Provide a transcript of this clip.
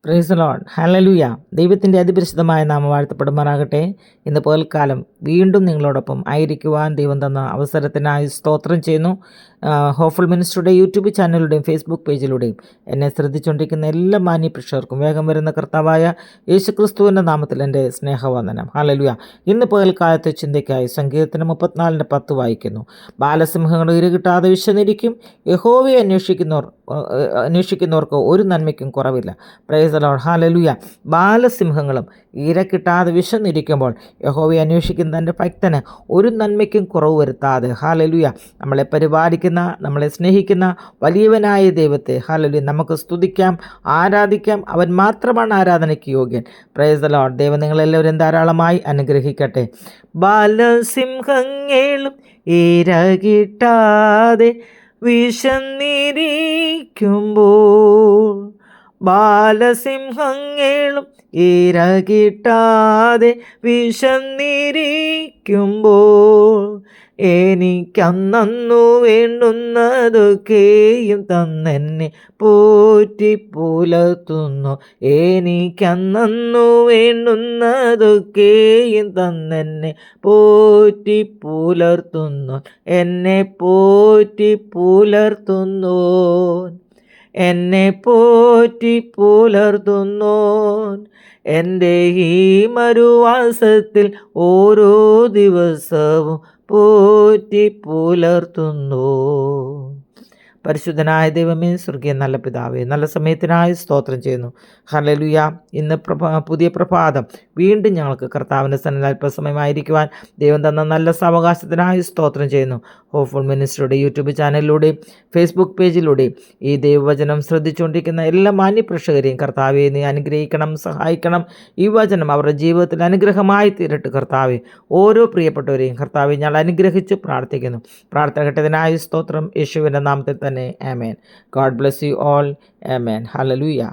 Praise the Lord. Hallelujah. ദൈവത്തിൻ്റെ അതിപരിശുദ്ധമായ നാമം വാഴ്ത്തപ്പെടുമാറാകട്ടെ. ഇന്ന് പകൽക്കാലം വീണ്ടും നിങ്ങളോടൊപ്പം ആയിരിക്കുവാൻ ദൈവം തന്ന അവസരത്തിനായി സ്തോത്രം ചെയ്യുന്നു. ഹോപ്പ്ഫുൾ മിനിസ്ട്രിയുടെ യൂട്യൂബ് ചാനലിലൂടെയും ഫേസ്ബുക്ക് പേജിലൂടെയും എന്നെ ശ്രദ്ധിച്ചുകൊണ്ടിരിക്കുന്ന എല്ലാ മാന്യ പ്രേക്ഷകർക്കും വേഗം വരുന്ന കർത്താവായ യേശുക്രിസ്തുവിൻ്റെ നാമത്തിൽ എൻ്റെ സ്നേഹവന്ദനം. ഹല്ലേലൂയ. ഇന്ന് പകൽക്കാലത്തെ ചിന്തയ്ക്കായി സങ്കീർത്തനം 34:10 വായിക്കുന്നു. ബാലസിംഹങ്ങൾ ഇരകിട്ടാതെ വിശന്നിരിക്കും, യഹോവയെ അന്വേഷിക്കുന്നവർക്ക് ഒരു നന്മയ്ക്കും കുറവില്ല. Praise the Lord. ഹല്ലേലൂയ. ബാലസിംഹങ്ങളും ഇര കിട്ടാതെ വിശന്നിരിക്കുമ്പോൾ യഹോവയെ ആന്വേഷിക്കുന്ന തൻ്റെ ഭക്തന് ഒരു നന്മയ്ക്കും കുറവ് വരുത്താതെ, ഹല്ലേലൂയ, നമ്മളെ പരിപാലിക്കുന്ന, നമ്മളെ സ്നേഹിക്കുന്ന വലിയവനായ ദൈവത്തെ, ഹല്ലേലൂയ, നമുക്ക് സ്തുതിക്കാം, ആരാധിക്കാം. അവൻ മാത്രമാണ് ആരാധനയ്ക്ക് യോഗ്യൻ. Praise the Lord. ദൈവം നിങ്ങളെല്ലാവരും ധാരാളമായി അനുഗ്രഹിക്കട്ടെ. ബാലസിംഹങ്ങളും ഇര കിട്ടാതെ വിശന്നിരിക്കുമ്പോൾ, ബാലസിംഹങ്ങളും ഇര കിട്ടാതെ വിശന്നിരിക്കുമ്പോൾ, എനിക്കന്നു വേണ്ടുന്നതൊക്കെയും തന്നെന്നെ പോറ്റി പുലർത്തുന്നു. എനിക്കന്നു വേണ്ടുന്നതൊക്കെയും തന്നെന്നെ പോറ്റി പുലർത്തുന്നു. എന്നെ പോറ്റി പുലർത്തുന്നു. എന്നെ പോറ്റി പുലർത്തുന്നോൻ എൻ്റെ ഈ മരുവാസത്തിൽ ഓരോ ദിവസവും പോറ്റി പുലർത്തുന്നു. പരിശുദ്ധനായ ദൈവമേ, സ്വർഗീയ നല്ല പിതാവേ, നല്ല സമയത്തിനായി സ്തോത്രം ചെയ്യുന്നു. ഹല്ലേലൂയ. ഇന്ന് പുതിയ പ്രഭാതം വീണ്ടും ഞങ്ങൾക്ക് കർത്താവിൻ്റെ സന്നിധിയിൽ അല്പസമയമായിരിക്കുവാൻ ദൈവം തന്ന നല്ല സാവകാശത്തിനായി സ്തോത്രം ചെയ്യുന്നു. ഹോപ്പ്ഫുൾ മിനിസ്ട്രിയുടെ യൂട്യൂബ് ചാനലിലൂടെയും ഫേസ്ബുക്ക് പേജിലൂടെയും ഈ ദൈവവചനം ശ്രദ്ധിച്ചുകൊണ്ടിരിക്കുന്ന എല്ലാ മാന്യപ്രേക്ഷകരെയും കർത്താവെ നീ അനുഗ്രഹിക്കണം, സഹായിക്കണം. ഈ വചനം അവരുടെ ജീവിതത്തിൽ അനുഗ്രഹമായി തീരട്ടെ കർത്താവെ. ഓരോ പ്രിയപ്പെട്ടവരെയും കർത്താവെ ഞങ്ങൾ അനുഗ്രഹിച്ച് പ്രാർത്ഥിക്കുന്നു. പ്രാർത്ഥന കേട്ടതിനായി സ്തോത്രം. യേശുവിൻ്റെ നാമത്തിൽ തന്നെ. ആമേൻ. God bless you all. Amen. Hallelujah.